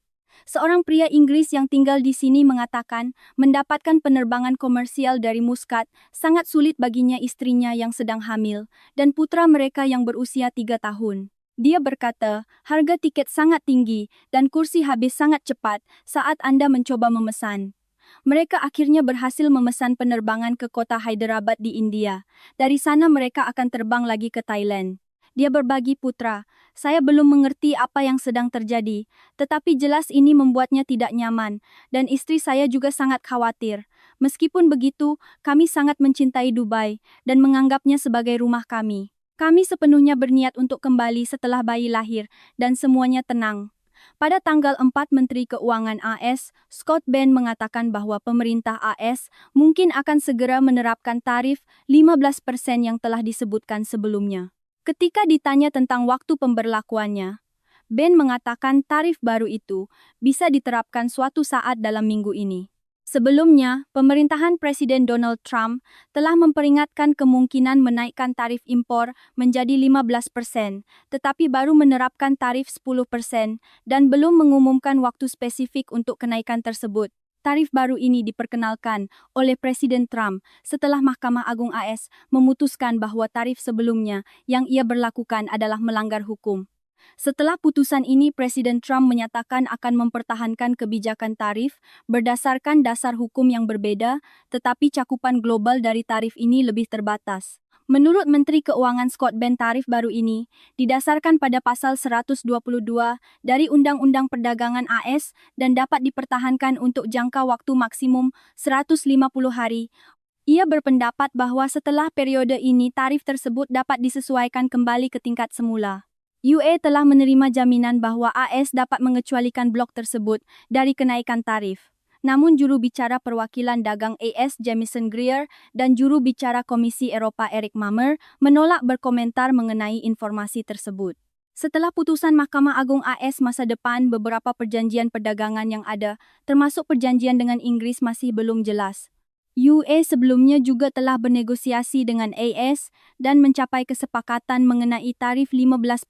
Seorang pria Inggris yang tinggal di sini mengatakan mendapatkan penerbangan komersial dari Muscat sangat sulit baginya, istrinya yang sedang hamil dan putra mereka yang berusia 3 tahun. Dia berkata, harga tiket sangat tinggi dan kursi habis sangat cepat saat Anda mencoba memesan. Mereka akhirnya berhasil memesan penerbangan ke kota Hyderabad di India. Dari sana mereka akan terbang lagi ke Thailand. Dia berbagi, putra, saya belum mengerti apa yang sedang terjadi, tetapi jelas ini membuatnya tidak nyaman, dan istri saya juga sangat khawatir. Meskipun begitu, kami sangat mencintai Dubai dan menganggapnya sebagai rumah kami. Kami sepenuhnya berniat untuk kembali setelah bayi lahir, dan semuanya tenang. Pada tanggal 4, Menteri Keuangan AS, Scott Bend, mengatakan bahwa pemerintah AS mungkin akan segera menerapkan tarif 15% yang telah disebutkan sebelumnya. Ketika ditanya tentang waktu pemberlakuannya, Ben mengatakan tarif baru itu bisa diterapkan suatu saat dalam minggu ini. Sebelumnya, pemerintahan Presiden Donald Trump telah memperingatkan kemungkinan menaikkan tarif impor menjadi 15%, tetapi baru menerapkan tarif 10% dan belum mengumumkan waktu spesifik untuk kenaikan tersebut. Tarif baru ini diperkenalkan oleh Presiden Trump setelah Mahkamah Agung AS memutuskan bahwa tarif sebelumnya yang ia berlakukan adalah melanggar hukum. Setelah putusan ini, Presiden Trump menyatakan akan mempertahankan kebijakan tarif berdasarkan dasar hukum yang berbeda, tetapi cakupan global dari tarif ini lebih terbatas. Menurut Menteri Keuangan Scott Bend, tarif baru ini didasarkan pada pasal 122 dari Undang-Undang Perdagangan AS dan dapat dipertahankan untuk jangka waktu maksimum 150 hari. Ia berpendapat bahwa setelah periode ini tarif tersebut dapat disesuaikan kembali ke tingkat semula. UAE telah menerima jaminan bahwa AS dapat mengecualikan blok tersebut dari kenaikan tarif. Namun juru bicara perwakilan dagang AS Jamieson Greer dan juru bicara Komisi Eropa Eric Mamer menolak berkomentar mengenai informasi tersebut. Setelah putusan Mahkamah Agung AS, masa depan beberapa perjanjian perdagangan yang ada, termasuk perjanjian dengan Inggris, masih belum jelas. UAE sebelumnya juga telah bernegosiasi dengan AS dan mencapai kesepakatan mengenai tarif 15%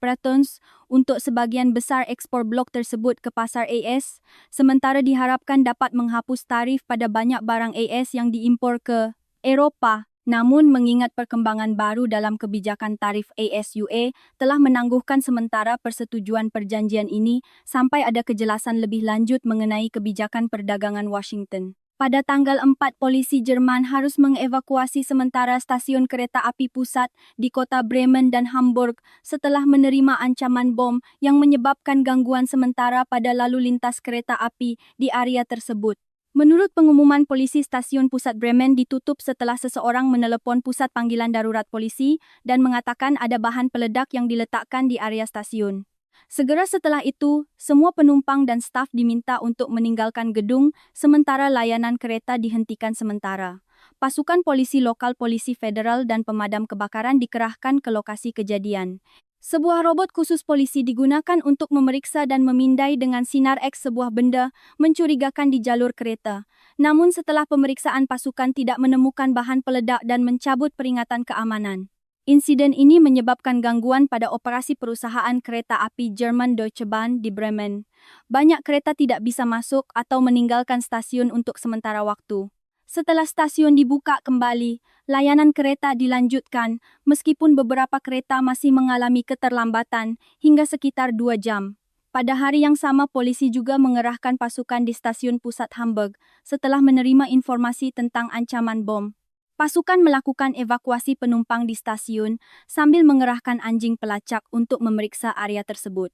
untuk sebagian besar ekspor blok tersebut ke pasar AS, sementara diharapkan dapat menghapus tarif pada banyak barang AS yang diimpor ke Eropa. Namun, mengingat perkembangan baru dalam kebijakan tarif AS, UAE telah menangguhkan sementara persetujuan perjanjian ini sampai ada kejelasan lebih lanjut mengenai kebijakan perdagangan Washington. Pada tanggal 4, polisi Jerman harus mengevakuasi sementara stasiun kereta api pusat di kota Bremen dan Hamburg setelah menerima ancaman bom yang menyebabkan gangguan sementara pada lalu lintas kereta api di area tersebut. Menurut pengumuman polisi, stasiun pusat Bremen ditutup setelah seseorang menelepon pusat panggilan darurat polisi dan mengatakan ada bahan peledak yang diletakkan di area stasiun. Segera setelah itu, semua penumpang dan staf diminta untuk meninggalkan gedung, sementara layanan kereta dihentikan sementara. Pasukan polisi lokal, polisi federal, dan pemadam kebakaran dikerahkan ke lokasi kejadian. Sebuah robot khusus polisi digunakan untuk memeriksa dan memindai dengan sinar X sebuah benda mencurigakan di jalur kereta. Namun setelah pemeriksaan pasukan tidak menemukan bahan peledak dan mencabut peringatan keamanan. Insiden ini menyebabkan gangguan pada operasi perusahaan kereta api Jerman Deutsche Bahn di Bremen. Banyak kereta tidak bisa masuk atau meninggalkan stasiun untuk sementara waktu. Setelah stasiun dibuka kembali, layanan kereta dilanjutkan, meskipun beberapa kereta masih mengalami keterlambatan hingga sekitar 2 jam. Pada hari yang sama, polisi juga mengerahkan pasukan di stasiun pusat Hamburg setelah menerima informasi tentang ancaman bom. Pasukan melakukan evakuasi penumpang di stasiun sambil mengerahkan anjing pelacak untuk memeriksa area tersebut.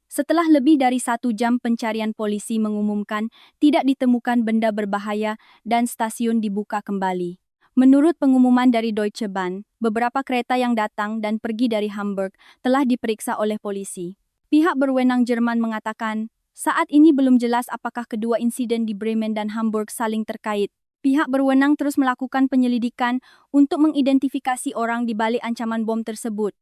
Setelah lebih dari 1 jam pencarian, polisi mengumumkan tidak ditemukan benda berbahaya dan stasiun dibuka kembali. Menurut pengumuman dari Deutsche Bahn, beberapa kereta yang datang dan pergi dari Hamburg telah diperiksa oleh polisi. Pihak berwenang Jerman mengatakan, saat ini belum jelas apakah kedua insiden di Bremen dan Hamburg saling terkait. Pihak berwenang terus melakukan penyelidikan untuk mengidentifikasi orang di balik ancaman bom tersebut.